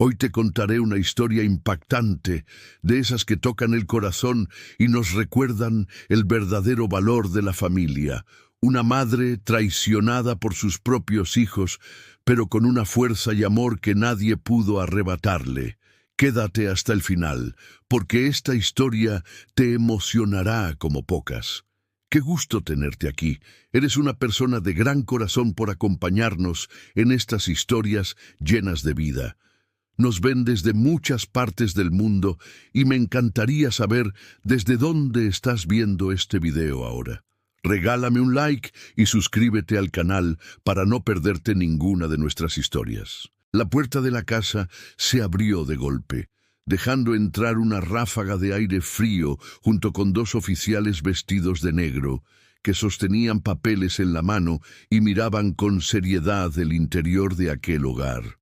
Hoy te contaré una historia impactante, de esas que tocan el corazón y nos recuerdan el verdadero valor de la familia. Una madre traicionada por sus propios hijos, pero con una fuerza y amor que nadie pudo arrebatarle. Quédate hasta el final, porque esta historia te emocionará como pocas. Qué gusto tenerte aquí. Eres una persona de gran corazón por acompañarnos en estas historias llenas de vida. Nos ven desde muchas partes del mundo y me encantaría saber desde dónde estás viendo este video ahora. Regálame un like y suscríbete al canal para no perderte ninguna de nuestras historias. La puerta de la casa se abrió de golpe, dejando entrar una ráfaga de aire frío junto con dos oficiales vestidos de negro, que sostenían papeles en la mano y miraban con seriedad el interior de aquel hogar.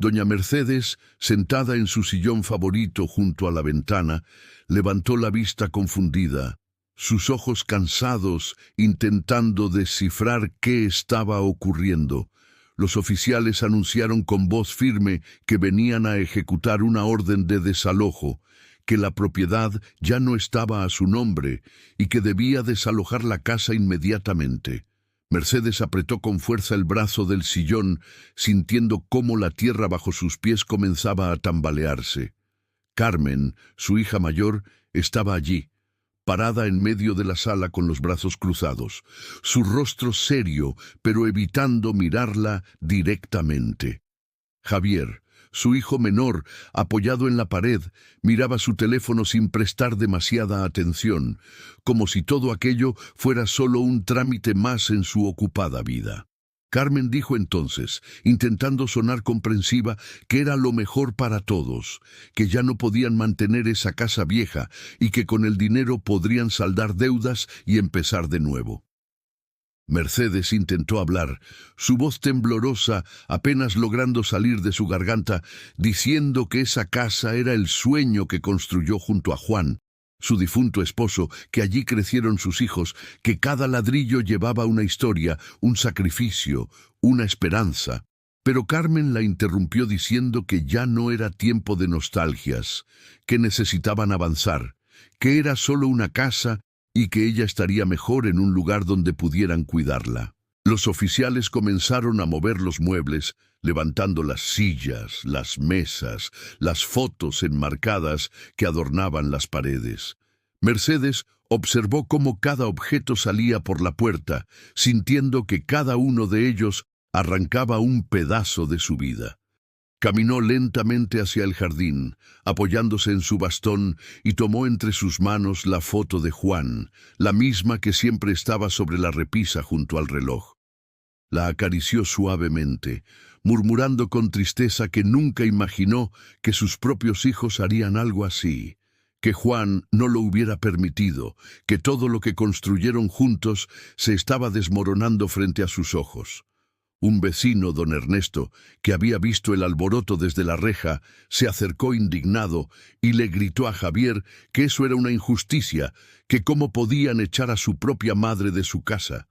Doña Mercedes, sentada en su sillón favorito junto a la ventana, levantó la vista confundida, sus ojos cansados intentando descifrar qué estaba ocurriendo. Los oficiales anunciaron con voz firme que venían a ejecutar una orden de desalojo, que la propiedad ya no estaba a su nombre y que debía desalojar la casa inmediatamente. Mercedes apretó con fuerza el brazo del sillón, sintiendo cómo la tierra bajo sus pies comenzaba a tambalearse. Carmen, su hija mayor, estaba allí, parada en medio de la sala con los brazos cruzados, su rostro serio, pero evitando mirarla directamente. Javier, su hijo menor, apoyado en la pared, miraba su teléfono sin prestar demasiada atención, como si todo aquello fuera solo un trámite más en su ocupada vida. Carmen dijo entonces, intentando sonar comprensiva, que era lo mejor para todos, que ya no podían mantener esa casa vieja y que con el dinero podrían saldar deudas y empezar de nuevo. Mercedes intentó hablar, su voz temblorosa apenas logrando salir de su garganta, diciendo que esa casa era el sueño que construyó junto a Juan, su difunto esposo, que allí crecieron sus hijos, que cada ladrillo llevaba una historia, un sacrificio, una esperanza. Pero Carmen la interrumpió diciendo que ya no era tiempo de nostalgias, que necesitaban avanzar, que era solo una casa y que ella estaría mejor en un lugar donde pudieran cuidarla. Los oficiales comenzaron a mover los muebles, levantando las sillas, las mesas, las fotos enmarcadas que adornaban las paredes. Mercedes observó cómo cada objeto salía por la puerta, sintiendo que cada uno de ellos arrancaba un pedazo de su vida. Caminó lentamente hacia el jardín, apoyándose en su bastón, y tomó entre sus manos la foto de Juan, la misma que siempre estaba sobre la repisa junto al reloj. La acarició suavemente, murmurando con tristeza que nunca imaginó que sus propios hijos harían algo así, que Juan no lo hubiera permitido, que todo lo que construyeron juntos se estaba desmoronando frente a sus ojos. Un vecino, don Ernesto, que había visto el alboroto desde la reja, se acercó indignado y le gritó a Javier que eso era una injusticia, que cómo podían echar a su propia madre de su casa.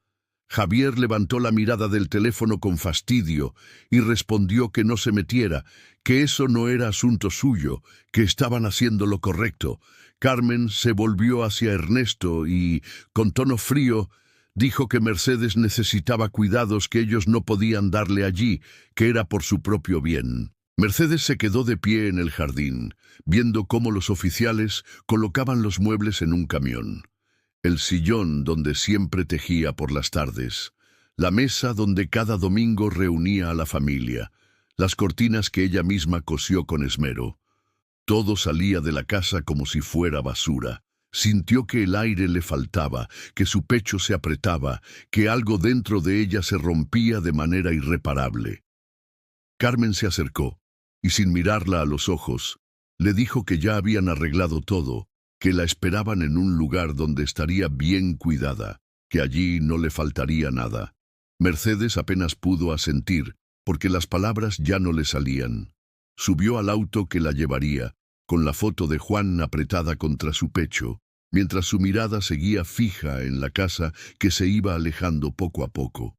Javier levantó la mirada del teléfono con fastidio y respondió que no se metiera, que eso no era asunto suyo, que estaban haciendo lo correcto. Carmen se volvió hacia Ernesto y, con tono frío, dijo que Mercedes necesitaba cuidados que ellos no podían darle allí, que era por su propio bien. Mercedes se quedó de pie en el jardín, viendo cómo los oficiales colocaban los muebles en un camión. El sillón donde siempre tejía por las tardes, la mesa donde cada domingo reunía a la familia, las cortinas que ella misma cosió con esmero. Todo salía de la casa como si fuera basura. Sintió que el aire le faltaba, que su pecho se apretaba, que algo dentro de ella se rompía de manera irreparable. Carmen se acercó, y sin mirarla a los ojos, le dijo que ya habían arreglado todo, que la esperaban en un lugar donde estaría bien cuidada, que allí no le faltaría nada. Mercedes apenas pudo asentir, porque las palabras ya no le salían. Subió al auto que la llevaría, con la foto de Juan apretada contra su pecho, mientras su mirada seguía fija en la casa que se iba alejando poco a poco.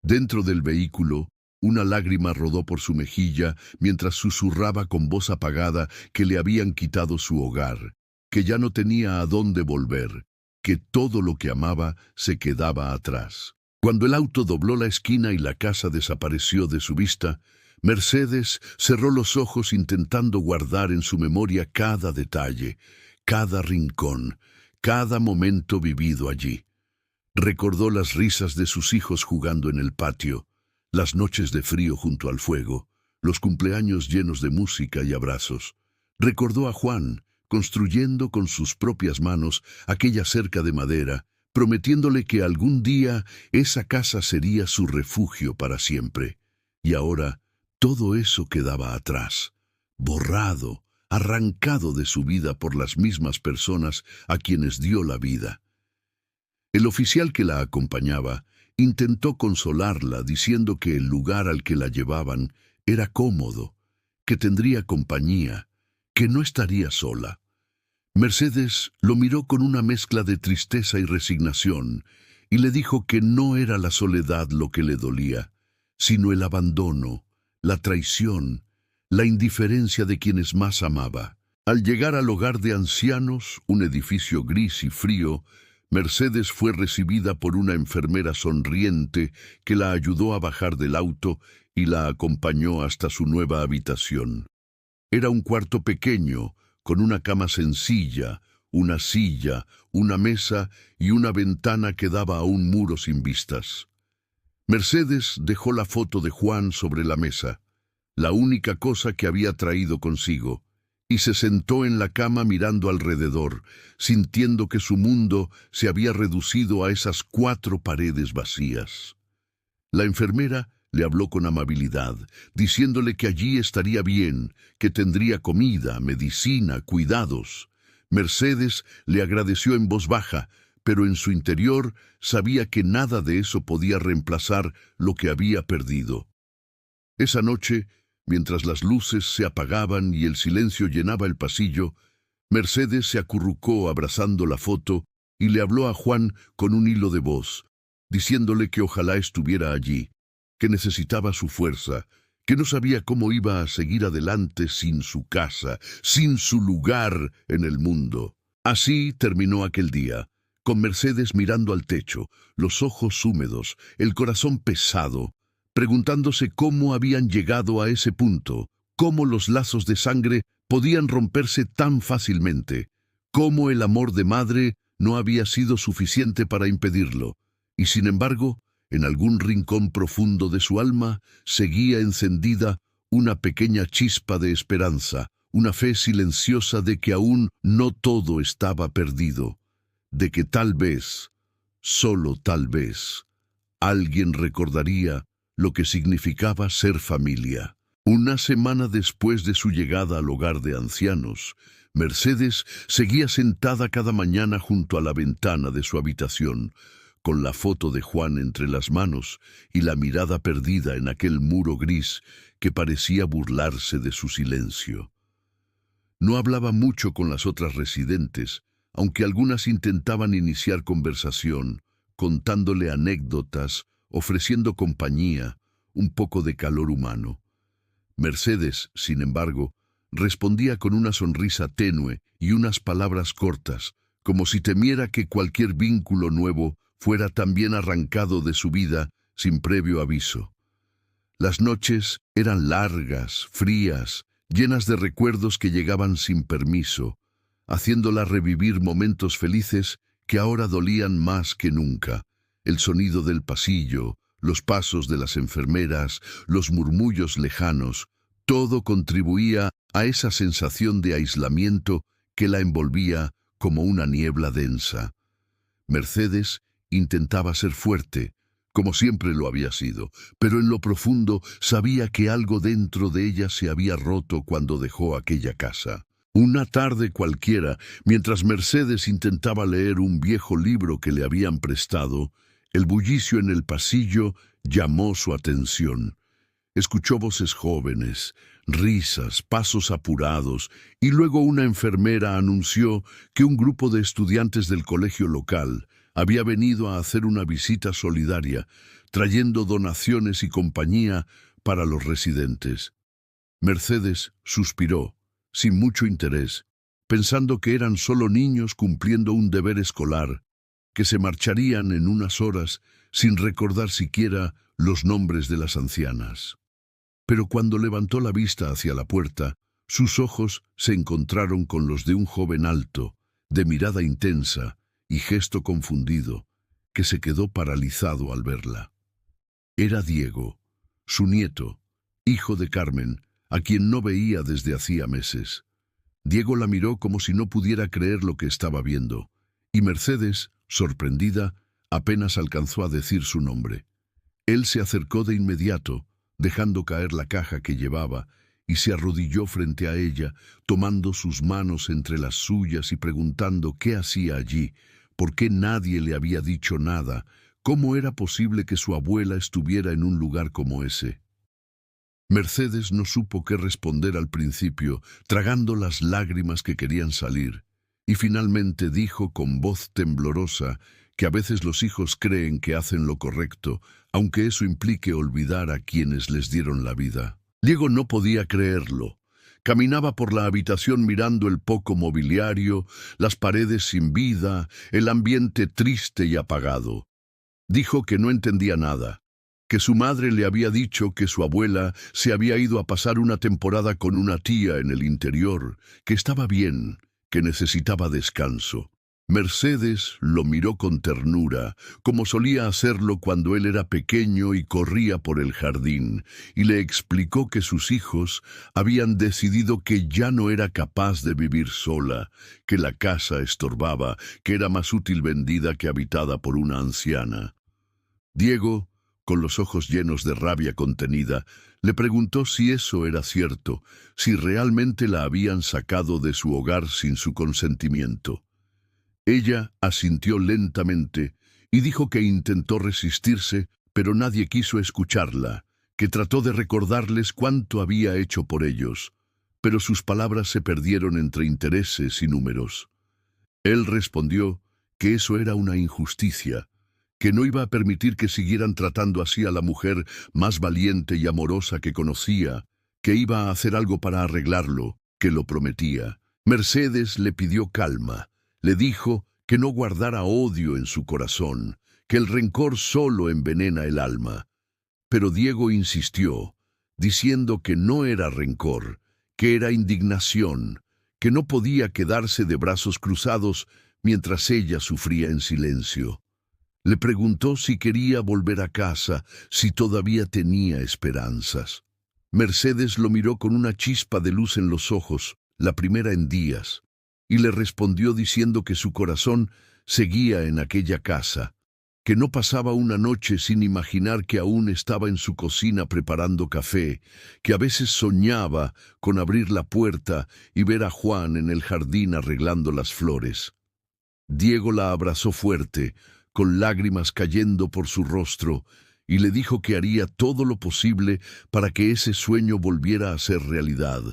Dentro del vehículo, Una lágrima rodó por su mejilla mientras susurraba con voz apagada que le habían quitado su hogar, que ya no tenía a dónde volver, que todo lo que amaba se quedaba atrás. Cuando el auto dobló la esquina y la casa desapareció de su vista, Mercedes cerró los ojos intentando guardar en su memoria cada detalle, cada rincón, cada momento vivido allí. Recordó las risas de sus hijos jugando en el patio, las noches de frío junto al fuego, los cumpleaños llenos de música y abrazos. Recordó a Juan, construyendo con sus propias manos aquella cerca de madera, prometiéndole que algún día esa casa sería su refugio para siempre. Y ahora todo eso quedaba atrás, borrado, arrancado de su vida por las mismas personas a quienes dio la vida. El oficial que la acompañaba intentó consolarla diciendo que el lugar al que la llevaban era cómodo, que tendría compañía, que no estaría sola. Mercedes lo miró con una mezcla de tristeza y resignación y le dijo que no era la soledad lo que le dolía, sino el abandono, la traición, la indiferencia de quienes más amaba. Al llegar al hogar de ancianos, un edificio gris y frío, Mercedes fue recibida por una enfermera sonriente que la ayudó a bajar del auto y la acompañó hasta su nueva habitación. Era un cuarto pequeño, con una cama sencilla, una silla, una mesa y una ventana que daba a un muro sin vistas. Mercedes dejó la foto de Juan sobre la mesa, la única cosa que había traído consigo, y se sentó en la cama mirando alrededor, sintiendo que su mundo se había reducido a esas 4 paredes vacías. La enfermera le habló con amabilidad, diciéndole que allí estaría bien, que tendría comida, medicina, cuidados. Mercedes le agradeció en voz baja, pero en su interior sabía que nada de eso podía reemplazar lo que había perdido. Esa noche, mientras las luces se apagaban y el silencio llenaba el pasillo, Mercedes se acurrucó abrazando la foto y le habló a Juan con un hilo de voz, diciéndole que ojalá estuviera allí, que necesitaba su fuerza, que no sabía cómo iba a seguir adelante sin su casa, sin su lugar en el mundo. Así terminó aquel día, con Mercedes mirando al techo, los ojos húmedos, el corazón pesado, preguntándose cómo habían llegado a ese punto, cómo los lazos de sangre podían romperse tan fácilmente, cómo el amor de madre no había sido suficiente para impedirlo, y sin embargo, en algún rincón profundo de su alma seguía encendida una pequeña chispa de esperanza, una fe silenciosa de que aún no todo estaba perdido, de que tal vez, solo tal vez, alguien recordaría lo que significaba ser familia. Una semana después de su llegada al hogar de ancianos, Mercedes seguía sentada cada mañana junto a la ventana de su habitación, con la foto de Juan entre las manos y la mirada perdida en aquel muro gris que parecía burlarse de su silencio. No hablaba mucho con las otras residentes, aunque algunas intentaban iniciar conversación, contándole anécdotas, ofreciendo compañía, un poco de calor humano. Mercedes, sin embargo, respondía con una sonrisa tenue y unas palabras cortas, como si temiera que cualquier vínculo nuevo fuera también arrancado de su vida sin previo aviso. Las noches eran largas, frías, llenas de recuerdos que llegaban sin permiso, haciéndola revivir momentos felices que ahora dolían más que nunca. El sonido del pasillo, los pasos de las enfermeras, los murmullos lejanos, todo contribuía a esa sensación de aislamiento que la envolvía como una niebla densa. Mercedes intentaba ser fuerte, como siempre lo había sido, pero en lo profundo sabía que algo dentro de ella se había roto cuando dejó aquella casa. Una tarde cualquiera, mientras Mercedes intentaba leer un viejo libro que le habían prestado, el bullicio en el pasillo llamó su atención. Escuchó voces jóvenes, risas, pasos apurados, y luego una enfermera anunció que un grupo de estudiantes del colegio local había venido a hacer una visita solidaria, trayendo donaciones y compañía para los residentes. Mercedes suspiró, sin mucho interés, pensando que eran solo niños cumpliendo un deber escolar, que se marcharían en unas horas sin recordar siquiera los nombres de las ancianas. Pero cuando levantó la vista hacia la puerta, sus ojos se encontraron con los de un joven alto, de mirada intensa y gesto confundido, que se quedó paralizado al verla. Era Diego, su nieto, hijo de Carmen, a quien no veía desde hacía meses. Diego la miró como si no pudiera creer lo que estaba viendo, y Mercedes, sorprendida, apenas alcanzó a decir su nombre. Él se acercó de inmediato, dejando caer la caja que llevaba, y se arrodilló frente a ella, tomando sus manos entre las suyas y preguntando qué hacía allí, por qué nadie le había dicho nada, cómo era posible que su abuela estuviera en un lugar como ese. Mercedes no supo qué responder al principio, tragando las lágrimas que querían salir, y finalmente dijo con voz temblorosa que a veces los hijos creen que hacen lo correcto, aunque eso implique olvidar a quienes les dieron la vida. Diego no podía creerlo. Caminaba por la habitación mirando el poco mobiliario, las paredes sin vida, el ambiente triste y apagado. Dijo que no entendía nada, que su madre le había dicho que su abuela se había ido a pasar una temporada con una tía en el interior, que estaba bien, que necesitaba descanso. Mercedes lo miró con ternura, como solía hacerlo cuando él era pequeño y corría por el jardín, y le explicó que sus hijos habían decidido que ya no era capaz de vivir sola, que la casa estorbaba, que era más útil vendida que habitada por una anciana. Diego, con los ojos llenos de rabia contenida, le preguntó si eso era cierto, si realmente la habían sacado de su hogar sin su consentimiento. Ella asintió lentamente y dijo que intentó resistirse, pero nadie quiso escucharla, que trató de recordarles cuánto había hecho por ellos, pero sus palabras se perdieron entre intereses y números. Él respondió que eso era una injusticia, que no iba a permitir que siguieran tratando así a la mujer más valiente y amorosa que conocía, que iba a hacer algo para arreglarlo, que lo prometía. Mercedes le pidió calma. Le dijo que no guardara odio en su corazón, que el rencor solo envenena el alma. Pero Diego insistió, diciendo que no era rencor, que era indignación, que no podía quedarse de brazos cruzados mientras ella sufría en silencio. Le preguntó si quería volver a casa, si todavía tenía esperanzas. Mercedes lo miró con una chispa de luz en los ojos, la primera en días, y le respondió diciendo que su corazón seguía en aquella casa, que no pasaba una noche sin imaginar que aún estaba en su cocina preparando café, que a veces soñaba con abrir la puerta y ver a Juan en el jardín arreglando las flores. Diego la abrazó fuerte, con lágrimas cayendo por su rostro, y le dijo que haría todo lo posible para que ese sueño volviera a ser realidad,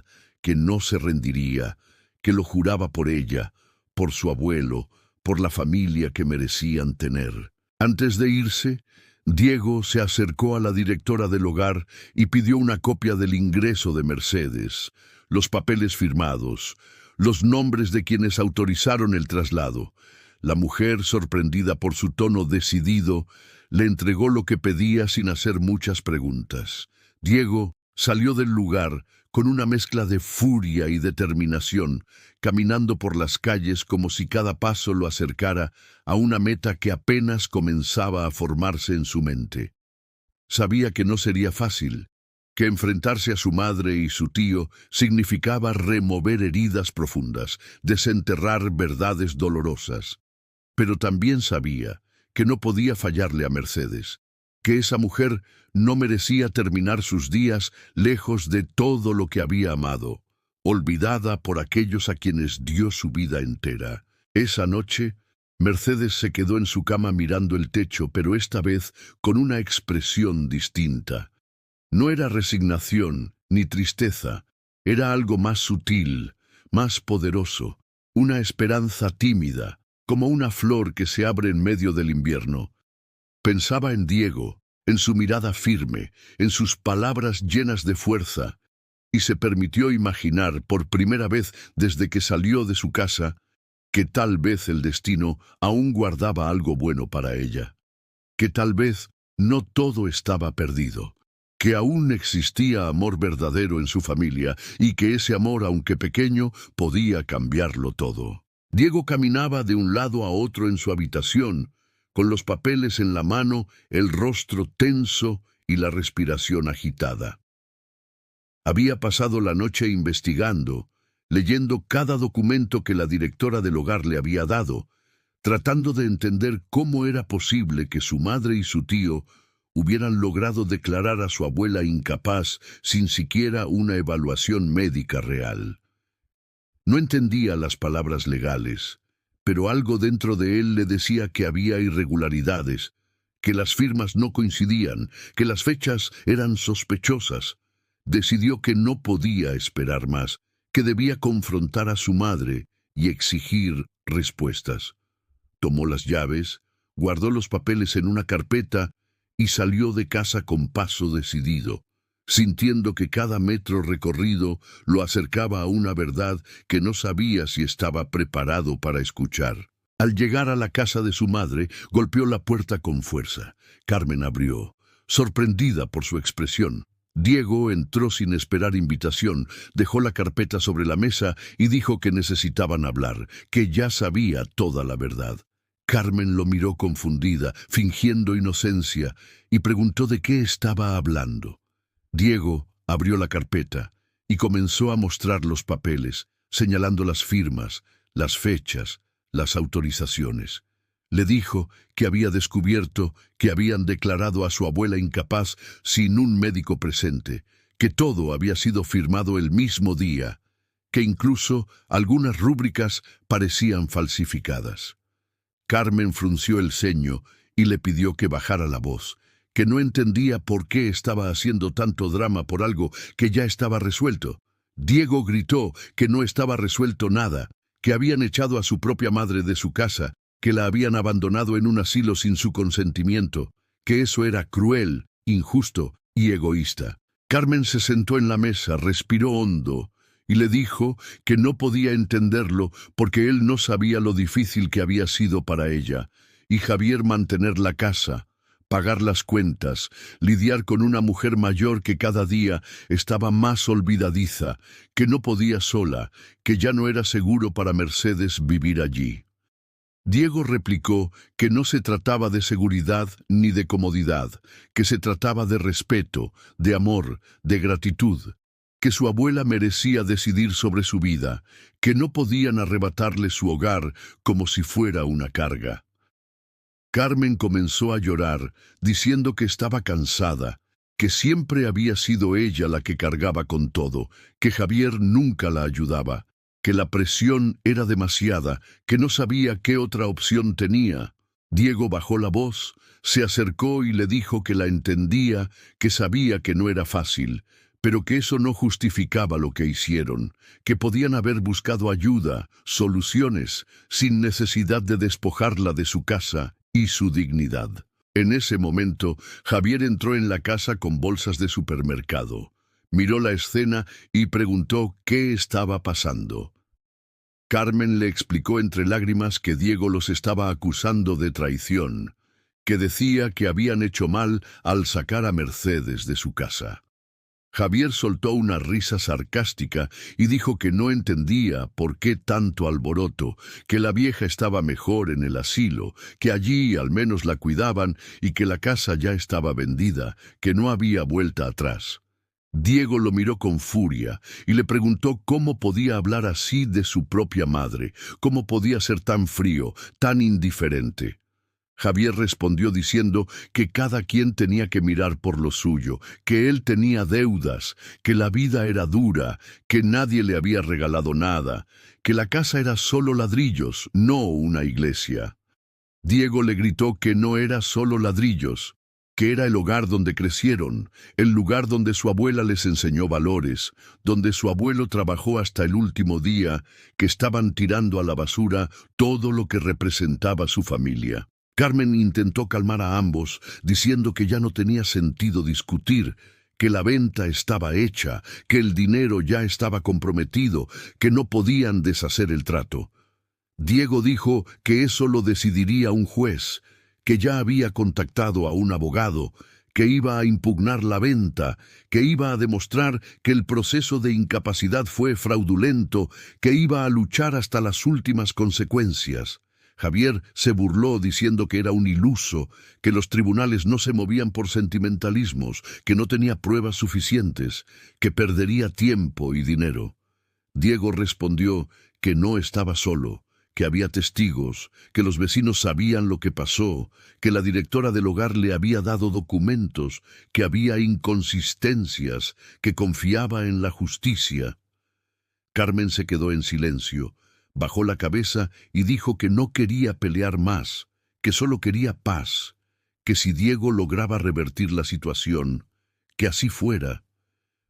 que no se rendiría, que lo juraba por ella, por su abuelo, por la familia que merecían tener. Antes de irse, Diego se acercó a la directora del hogar y pidió una copia del ingreso de Mercedes, los papeles firmados, los nombres de quienes autorizaron el traslado. La mujer, sorprendida por su tono decidido, le entregó lo que pedía sin hacer muchas preguntas. Diego salió del lugar con una mezcla de furia y determinación, caminando por las calles como si cada paso lo acercara a una meta que apenas comenzaba a formarse en su mente. Sabía que no sería fácil, que enfrentarse a su madre y su tío significaba remover heridas profundas, desenterrar verdades dolorosas. Pero también sabía que no podía fallarle a Mercedes, que esa mujer no merecía terminar sus días lejos de todo lo que había amado, olvidada por aquellos a quienes dio su vida entera. Esa noche, Mercedes se quedó en su cama mirando el techo, pero esta vez con una expresión distinta. No era resignación ni tristeza, era algo más sutil, más poderoso, una esperanza tímida, como una flor que se abre en medio del invierno. Pensaba en Diego, en su mirada firme, en sus palabras llenas de fuerza, y se permitió imaginar por primera vez desde que salió de su casa que tal vez el destino aún guardaba algo bueno para ella, que tal vez no todo estaba perdido, que aún existía amor verdadero en su familia y que ese amor, aunque pequeño, podía cambiarlo todo. Diego caminaba de un lado a otro en su habitación, con los papeles en la mano, el rostro tenso y la respiración agitada. Había pasado la noche investigando, leyendo cada documento que la directora del hogar le había dado, tratando de entender cómo era posible que su madre y su tío hubieran logrado declarar a su abuela incapaz sin siquiera una evaluación médica real. No entendía las palabras legales, pero algo dentro de él le decía que había irregularidades, que las firmas no coincidían, que las fechas eran sospechosas. Decidió que no podía esperar más, que debía confrontar a su madre y exigir respuestas. Tomó las llaves, guardó los papeles en una carpeta y salió de casa con paso decidido, sintiendo que cada metro recorrido lo acercaba a una verdad que no sabía si estaba preparado para escuchar. Al llegar a la casa de su madre, golpeó la puerta con fuerza. Carmen abrió, sorprendida por su expresión. Diego entró sin esperar invitación, dejó la carpeta sobre la mesa y dijo que necesitaban hablar, que ya sabía toda la verdad. Carmen lo miró confundida, fingiendo inocencia, y preguntó de qué estaba hablando. Diego abrió la carpeta y comenzó a mostrar los papeles, señalando las firmas, las fechas, las autorizaciones. Le dijo que había descubierto que habían declarado a su abuela incapaz sin un médico presente, que todo había sido firmado el mismo día, que incluso algunas rúbricas parecían falsificadas. Carmen frunció el ceño y le pidió que bajara la voz, que no entendía por qué estaba haciendo tanto drama por algo que ya estaba resuelto. Diego gritó que no estaba resuelto nada, que habían echado a su propia madre de su casa, que la habían abandonado en un asilo sin su consentimiento, que eso era cruel, injusto y egoísta. Carmen se sentó en la mesa, respiró hondo y le dijo que no podía entenderlo porque él no sabía lo difícil que había sido para ella, y Javier mantener la casa, pagar las cuentas, lidiar con una mujer mayor que cada día estaba más olvidadiza, que no podía sola, que ya no era seguro para Mercedes vivir allí. Diego replicó que no se trataba de seguridad ni de comodidad, que se trataba de respeto, de amor, de gratitud, que su abuela merecía decidir sobre su vida, que no podían arrebatarle su hogar como si fuera una carga. Carmen comenzó a llorar, diciendo que estaba cansada, que siempre había sido ella la que cargaba con todo, que Javier nunca la ayudaba, que la presión era demasiada, que no sabía qué otra opción tenía. Diego bajó la voz, se acercó y le dijo que la entendía, que sabía que no era fácil, pero que eso no justificaba lo que hicieron, que podían haber buscado ayuda, soluciones, sin necesidad de despojarla de su casa y su dignidad. En ese momento, Javier entró en la casa con bolsas de supermercado. Miró la escena y preguntó qué estaba pasando. Carmen le explicó entre lágrimas que Diego los estaba acusando de traición, que decía que habían hecho mal al sacar a Mercedes de su casa. Javier soltó una risa sarcástica y dijo que no entendía por qué tanto alboroto, que la vieja estaba mejor en el asilo, que allí al menos la cuidaban y que la casa ya estaba vendida, que no había vuelta atrás. Diego lo miró con furia y le preguntó cómo podía hablar así de su propia madre, cómo podía ser tan frío, tan indiferente. Javier respondió diciendo que cada quien tenía que mirar por lo suyo, que él tenía deudas, que la vida era dura, que nadie le había regalado nada, que la casa era solo ladrillos, no una iglesia. Diego le gritó que no era solo ladrillos, que era el hogar donde crecieron, el lugar donde su abuela les enseñó valores, donde su abuelo trabajó hasta el último día, que estaban tirando a la basura todo lo que representaba su familia. Carmen intentó calmar a ambos, diciendo que ya no tenía sentido discutir, que la venta estaba hecha, que el dinero ya estaba comprometido, que no podían deshacer el trato. Diego dijo que eso lo decidiría un juez, que ya había contactado a un abogado, que iba a impugnar la venta, que iba a demostrar que el proceso de incapacidad fue fraudulento, que iba a luchar hasta las últimas consecuencias. Javier se burló diciendo que era un iluso, que los tribunales no se movían por sentimentalismos, que no tenía pruebas suficientes, que perdería tiempo y dinero. Diego respondió que no estaba solo, que había testigos, que los vecinos sabían lo que pasó, que la directora del hogar le había dado documentos, que había inconsistencias, que confiaba en la justicia. Carmen se quedó en silencio, bajó la cabeza y dijo que no quería pelear más, que solo quería paz, que si Diego lograba revertir la situación, que así fuera,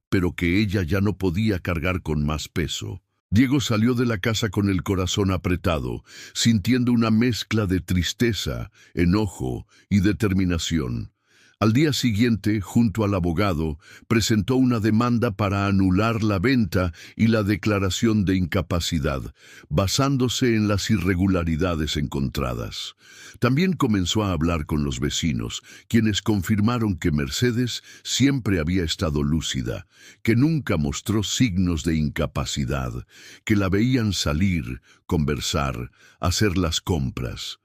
pero que ella ya no podía cargar con más peso. Diego salió de la casa con el corazón apretado, sintiendo una mezcla de tristeza, enojo y determinación. Al día siguiente, junto al abogado, presentó una demanda para anular la venta y la declaración de incapacidad, basándose en las irregularidades encontradas. También comenzó a hablar con los vecinos, quienes confirmaron que Mercedes siempre había estado lúcida, que nunca mostró signos de incapacidad, que la veían salir, conversar, hacer las compras.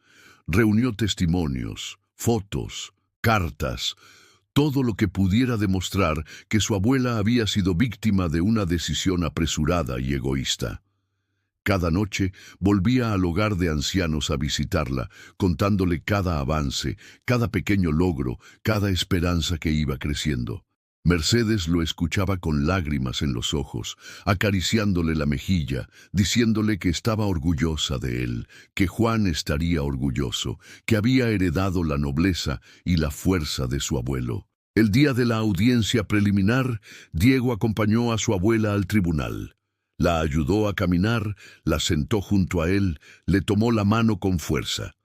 Reunió testimonios, fotos, cartas, todo lo que pudiera demostrar que su abuela había sido víctima de una decisión apresurada y egoísta. Cada noche volvía al hogar de ancianos a visitarla, contándole cada avance, cada pequeño logro, cada esperanza que iba creciendo. Mercedes lo escuchaba con lágrimas en los ojos, acariciándole la mejilla, diciéndole que estaba orgullosa de él, que Juan estaría orgulloso, que había heredado la nobleza y la fuerza de su abuelo. El día de la audiencia preliminar, Diego acompañó a su abuela al tribunal. La ayudó a caminar, la sentó junto a él, le tomó la mano con fuerza.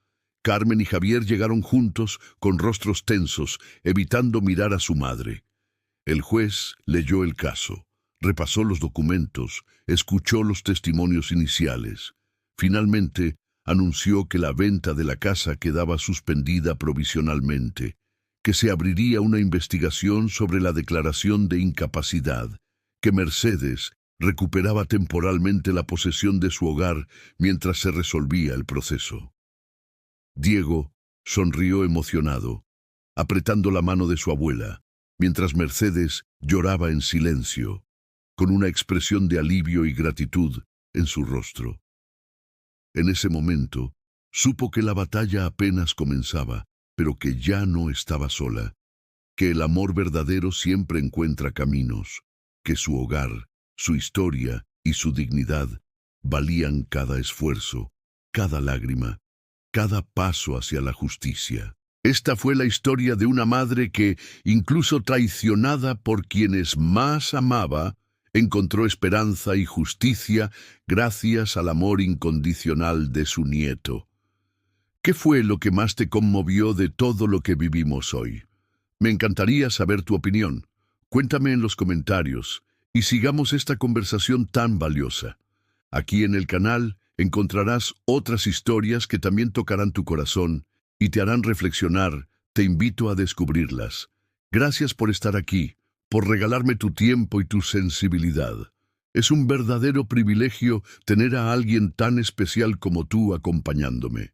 Carmen y Javier llegaron juntos, con rostros tensos, evitando mirar a su madre. El juez leyó el caso, repasó los documentos, escuchó los testimonios iniciales. Finalmente, anunció que la venta de la casa quedaba suspendida provisionalmente, que se abriría una investigación sobre la declaración de incapacidad, que Mercedes recuperaba temporalmente la posesión de su hogar mientras se resolvía el proceso. Diego sonrió emocionado, apretando la mano de su abuela, mientras Mercedes lloraba en silencio, con una expresión de alivio y gratitud en su rostro. En ese momento, supo que la batalla apenas comenzaba, pero que ya no estaba sola, que el amor verdadero siempre encuentra caminos, que su hogar, su historia y su dignidad valían cada esfuerzo, cada lágrima, cada paso hacia la justicia. Esta fue la historia de una madre que, incluso traicionada por quienes más amaba, encontró esperanza y justicia gracias al amor incondicional de su nieto. ¿Qué fue lo que más te conmovió de todo lo que vivimos hoy? Me encantaría saber tu opinión. Cuéntame en los comentarios y sigamos esta conversación tan valiosa. Aquí en el canal encontrarás otras historias que también tocarán tu corazón y te harán reflexionar. Te invito a descubrirlas. Gracias por estar aquí, por regalarme tu tiempo y tu sensibilidad. Es un verdadero privilegio tener a alguien tan especial como tú acompañándome.